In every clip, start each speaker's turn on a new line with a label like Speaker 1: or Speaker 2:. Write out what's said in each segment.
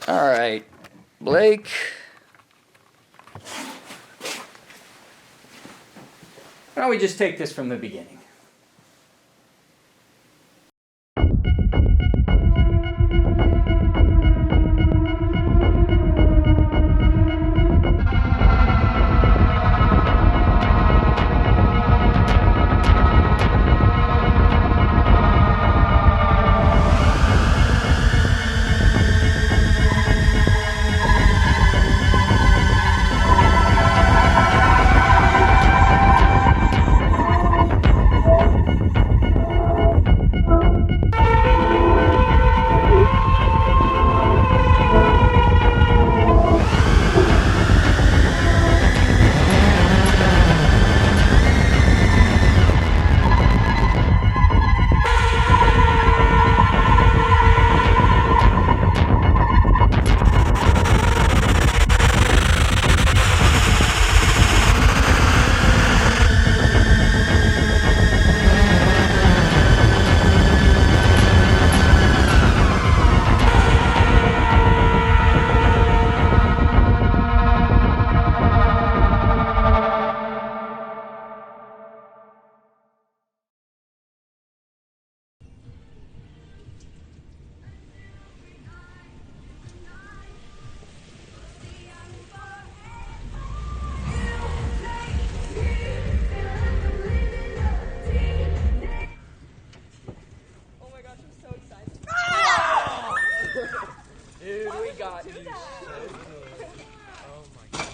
Speaker 1: All right, Blake. Why don't we just take this from the beginning?
Speaker 2: Dude, we got you. Oh my god.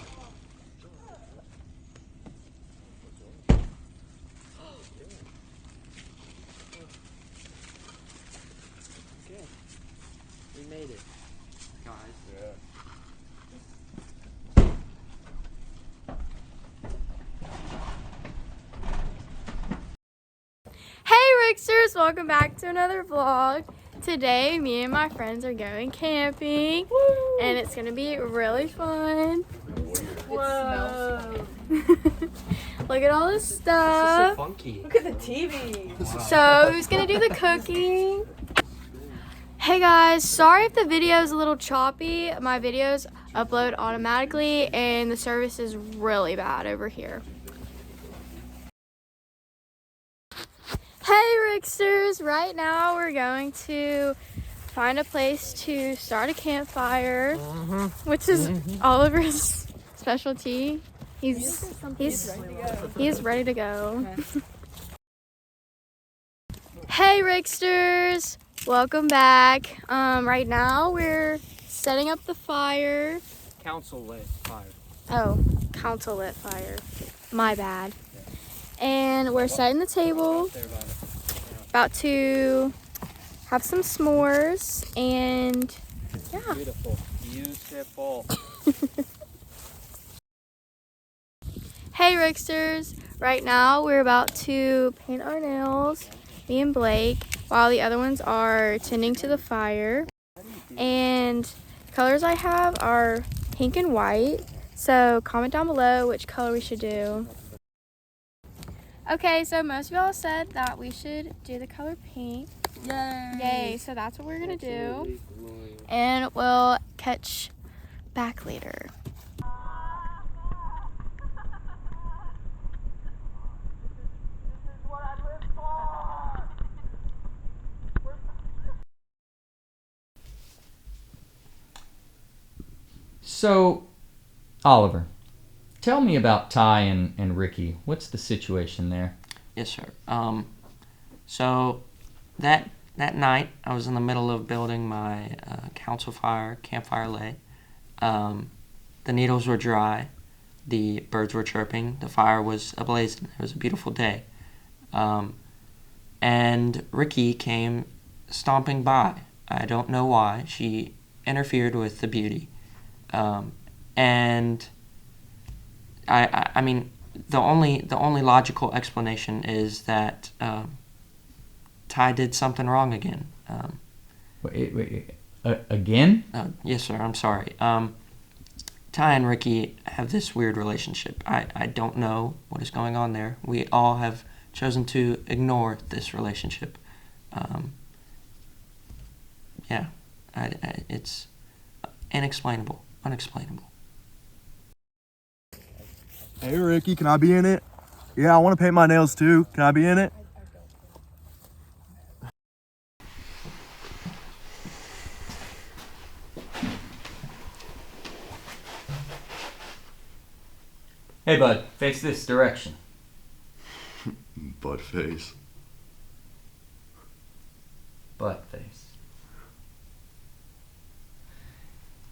Speaker 2: Okay. We made it, guys. Yeah.
Speaker 3: Hey Ricksters, welcome back to another vlog. Today, me and my friends are going camping. Woo! And it's gonna be really fun.
Speaker 2: Whoa.
Speaker 3: Look at all this
Speaker 2: This is
Speaker 3: stuff.
Speaker 2: so funky.
Speaker 4: Look at the TV.
Speaker 2: Wow.
Speaker 3: So, who's gonna do the cooking? Hey guys, sorry if the video is a little choppy. My videos upload automatically and the service is really bad over here. Hey Ricksters, right now we're going to find a place to start a campfire, which is Oliver's specialty. He's ready to go. Hey Ricksters, welcome back. Right now we're setting up the fire.
Speaker 2: Council lit fire.
Speaker 3: Oh, council lit fire. My bad. And we're setting the table. About to have some s'mores and yeah.
Speaker 2: Beautiful. Beautiful.
Speaker 3: Hey Ricksters, right now we're about to paint our nails, me and Blake, while the other ones are tending to the fire. And colors I have are pink and white, so comment down below which color we should do. Okay, so most of y'all said that we should do the color pink.
Speaker 4: Yay.
Speaker 3: Yay, so that's what we're gonna do. And we'll catch back later.
Speaker 1: So, Oliver, tell me about Ty and Ricky. What's the situation there?
Speaker 5: Yes, sir. So that night, I was in the middle of building my campfire lay. The needles were dry, the birds were chirping, the fire was ablazing. It was a beautiful day. And Ricky came stomping by. I don't know why. She interfered with the beauty. And I mean, the only logical explanation is that Ty did something wrong again.
Speaker 1: Wait, again?
Speaker 5: Yes, sir. I'm sorry. Ty and Ricky have this weird relationship. I don't know what is going on there. We all have chosen to ignore this relationship. Yeah, it's inexplainable, unexplainable.
Speaker 6: Hey Ricky, can I be in it? Yeah, I want to paint my nails too. Can I be in it?
Speaker 1: Hey, bud, face this direction.
Speaker 6: Butt face.
Speaker 1: Butt face.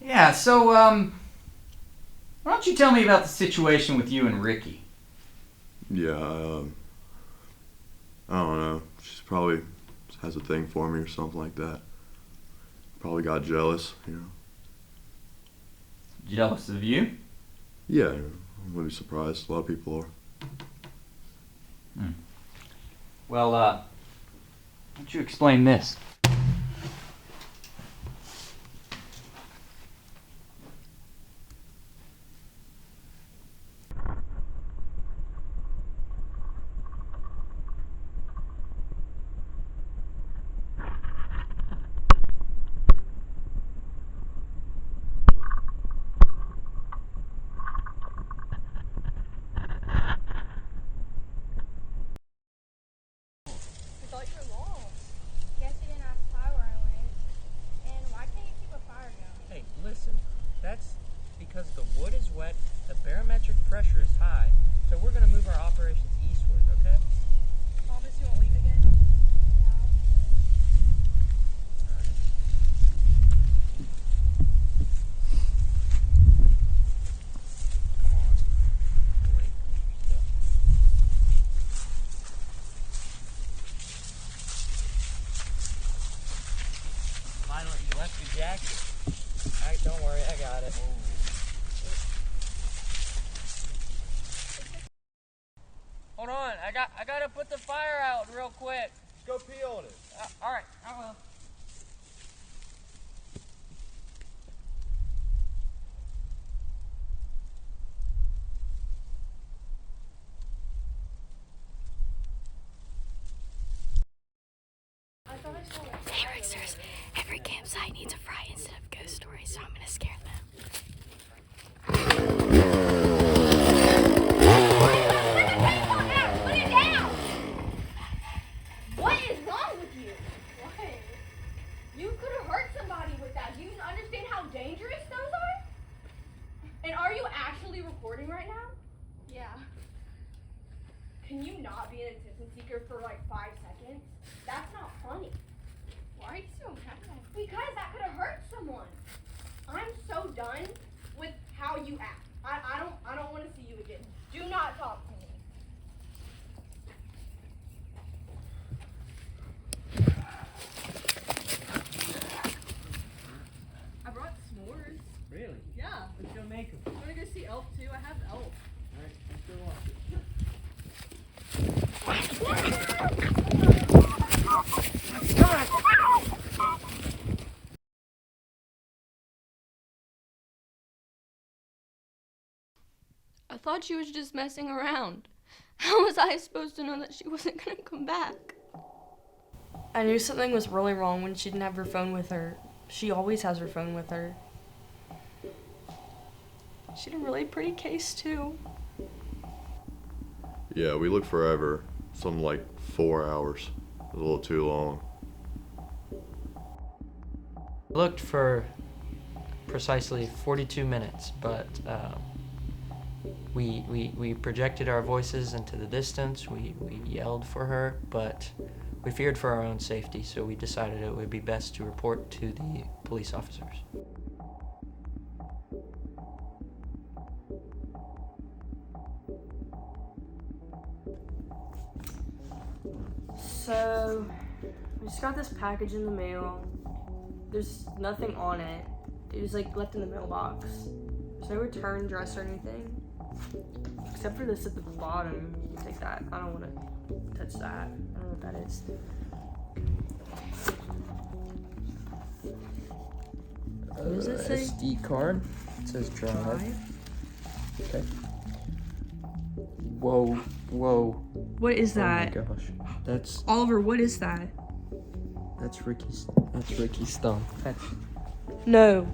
Speaker 1: Yeah, so, why don't you tell me about the situation with you and Ricky?
Speaker 6: Yeah, I don't know. She's probably has a thing for me or something like that. Probably got jealous, you know.
Speaker 1: Jealous of you?
Speaker 6: Yeah, I wouldn't be surprised. A lot of people are.
Speaker 1: Well, why don't you explain this?
Speaker 3: I thought you were lost. Guess you didn't ask Ty where I went. And why can't you keep a fire going?
Speaker 2: Hey, listen. That's because the wood is wet, the barometric pressure is high, so we're going to move our operations eastward, okay?
Speaker 4: Promise you won't leave again?
Speaker 2: Come on. Wait. Still. Lionel, you left your jacket? Don't worry, I got it. Hold on, I gotta put the fire out real quick.
Speaker 6: Go pee on it.
Speaker 2: All right, I will.
Speaker 3: Hey, Ricksters. Every campsite needs a fry instead of ghost stories, so I'm gonna scare them. What is wrong with you? What? You could have hurt somebody with that. Do you understand how dangerous those are? And are you actually recording right now? Yeah. Can you not be an attention seeker for like 5 seconds? That's not funny. Why are you so mad? Because that could have hurt someone. I'm so done with how you act. I don't want to see you again. Do not talk to me.
Speaker 4: I brought s'mores.
Speaker 2: Really?
Speaker 4: Yeah.
Speaker 2: Let's go make them.
Speaker 4: Want to go see Elf too? I have Elf.
Speaker 2: All right, let's go on.
Speaker 3: I thought she was just messing around. How was I supposed to know that she wasn't gonna come back?
Speaker 7: I knew something was really wrong when she didn't have her phone with her. She always has her phone with her. She had a really pretty case, too.
Speaker 6: Yeah, we looked forever. Something like 4 hours. It was a little too long.
Speaker 5: Looked for precisely 42 minutes, but we projected our voices into the distance. We yelled for her, but we feared for our own safety, so we decided it would be best to report to the police officers.
Speaker 7: So, we just got this package in the mail. There's nothing on it. It was like left in the mailbox. There's no return address or anything. Except for this at the bottom. Take that. I don't want to touch that. I don't know what that is. What does it say?
Speaker 5: SD card. It says drive. Okay. Whoa.
Speaker 7: What is that?
Speaker 5: Oh my gosh. That's
Speaker 7: Oliver, what is that?
Speaker 5: Ricky. That's Ricky's thumb.
Speaker 7: No,